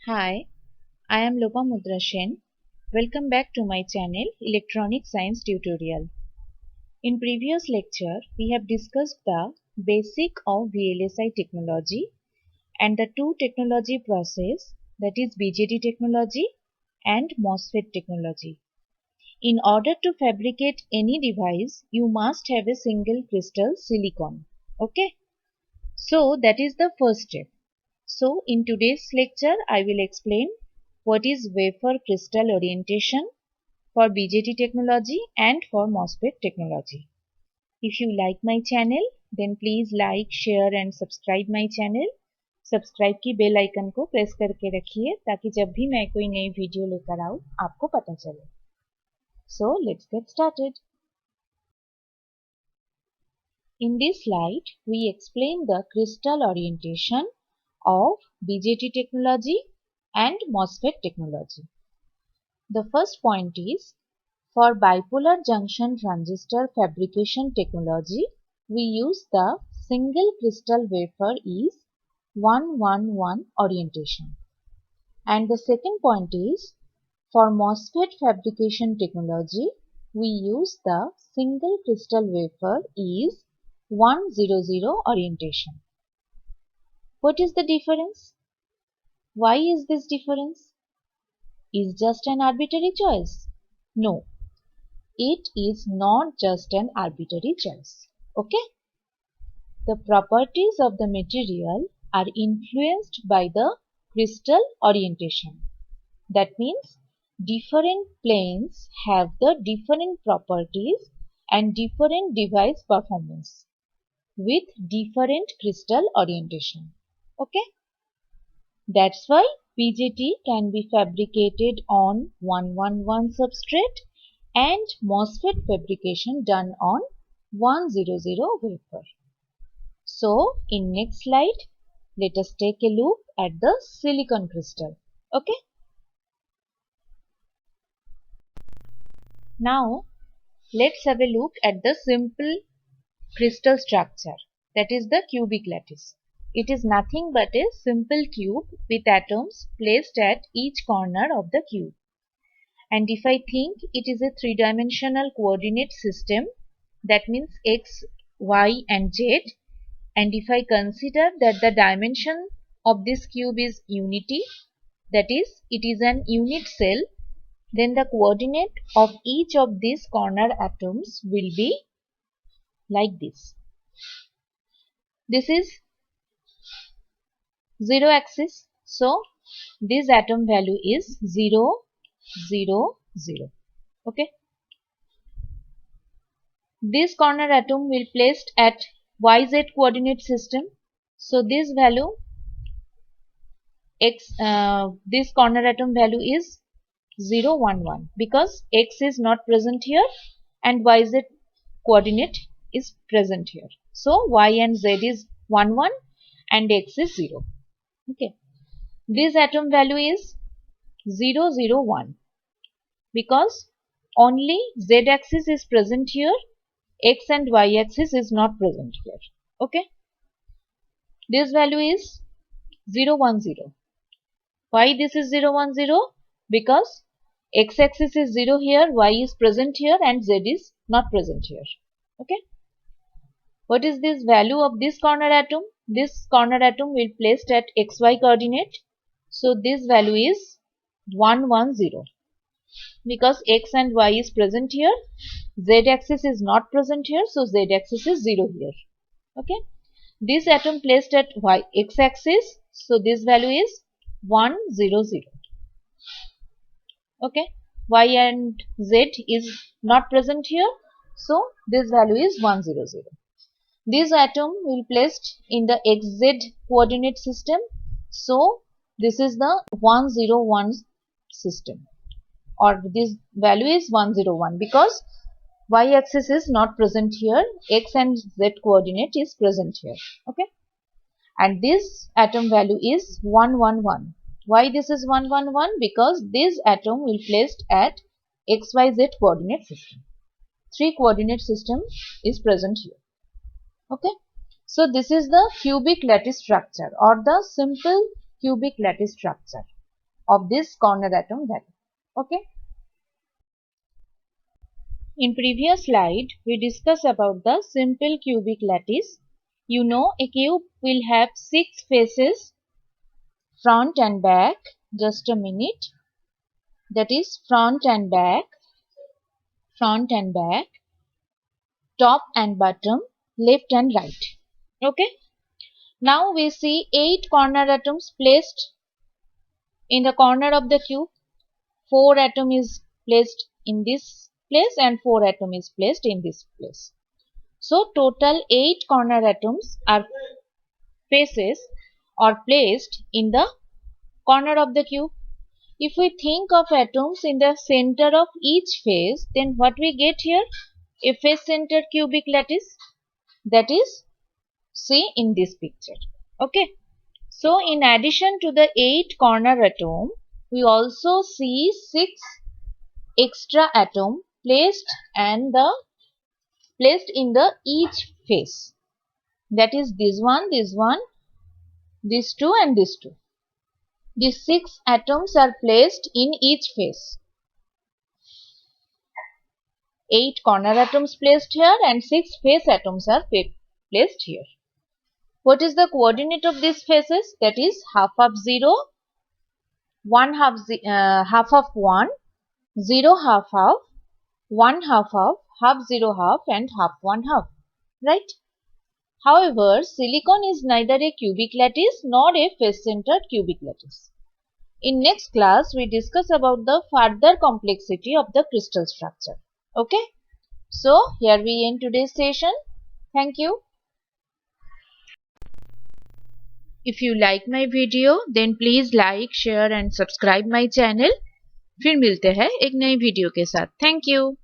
Hi, I am Lopamudra Sen. Welcome back to my channel Electronic Science Tutorial. In previous lecture, we have discussed the basic of VLSI technology and the two technology process, that is BJT technology and MOSFET technology. In order to fabricate any device, you must have a single crystal silicon. Okay, so that is the first step. So in today's lecture, I will explain what is wafer crystal orientation for BJT technology and for MOSFET technology. If you like my channel, then please like, share and subscribe my channel. Subscribe की bell icon को press करके रखिए ताकि जब भी मैं कोई नई वीडियो लेकर आऊँ आपको पता चले. So let's get started. In this slide, we explain the crystal orientation of BJT technology and MOSFET technology. The first point is, for bipolar junction transistor fabrication technology, we use the single crystal wafer is 1-1-1 orientation. And the second point is, for MOSFET fabrication technology, we use the single crystal wafer is 1-0-0 orientation. What is the difference? Why is this difference? Is just an arbitrary choice? No, it is not just an arbitrary choice. Okay? The properties of the material are influenced by the crystal orientation. That means different planes have the different properties and different device performance with different crystal orientation. Okay? That's why BJT can be fabricated on 1-1-1 substrate and MOSFET fabrication done on 1-0-0 wafer. So in next slide, let us take a look at the silicon crystal. Okay. Now let's have a look at the simple crystal structure, that is the cubic lattice. It is nothing but a simple cube with atoms placed at each corner of the cube. And if I think it is a three-dimensional coordinate system, that means x, y and z, and if I consider that the dimension of this cube is unity, that is, it is an unit cell, then the coordinate of each of these corner atoms will be like this. This is 0 axis. So this atom value is 0, 0, 0. Okay. This corner atom will placed at YZ coordinate system. So this value x, this corner atom value is 0, 1, 1 because x is not present here and YZ coordinate is present here. So y and z is 1, 1 and x is 0. Okay. This atom value is 0, 0, 1 because only z axis is present here, x and y axis is not present here. Okay. This value is 0, 1, 0. Why this is 0, 1, 0? Because x axis is 0 here, y is present here and z is not present here. Okay. What is this value of this corner atom? This corner atom will placed at xy coordinate. So this value is 1, 1, 0. Because x and y is present here, z axis is not present here, so z axis is 0 here. Okay. This atom placed at x axis, so this value is 1, 0, 0. Okay. Y and z is not present here, so this value is 1, 0, 0. This atom will placed in the xz coordinate system, so this is the 1, 0, 1 system, or this value is 1, 0, 1 because y axis is not present here, x and z coordinate is present here. Okay. And this atom value is 1, 1, 1. Why this is 1, 1, 1? Because this atom will placed at xyz coordinate system. 3 coordinate system is present here. Okay. So this is the cubic lattice structure or the simple cubic lattice structure. of this corner atom value. Okay. In previous slide, we discussed about the simple cubic lattice. You know, a cube will have 6 faces, front and back. Just a minute. That is front and back, top and bottom, left and right. Okay. Now we see 8 corner atoms placed in the corner of the cube. 4 atom is placed in this place and 4 atom is placed in this place. So total 8 corner atoms are faces or placed in the corner of the cube. If we think of atoms in the center of each face, then what we get here? A face-centered cubic lattice. That is, see in this picture. Okay. So in addition to the 8 corner atom, we also see 6 extra atom placed in the each face. That is this one, these two and these two. These 6 atoms are placed in each face. 8 corner atoms placed here and 6 face atoms are placed here. What is the coordinate of these faces? That is half of 0, half of 1, 0 half, 1 half, half 0 half and half 1 half. Right? However, silicon is neither a cubic lattice nor a face-centered cubic lattice. In next class, we discuss about the further complexity of the crystal structure. Okay? So, here we end today's session. Thank you. If you like my video, then please like, share and subscribe my channel. फिर मिलते हैं एक नई video के साथ. Thank you.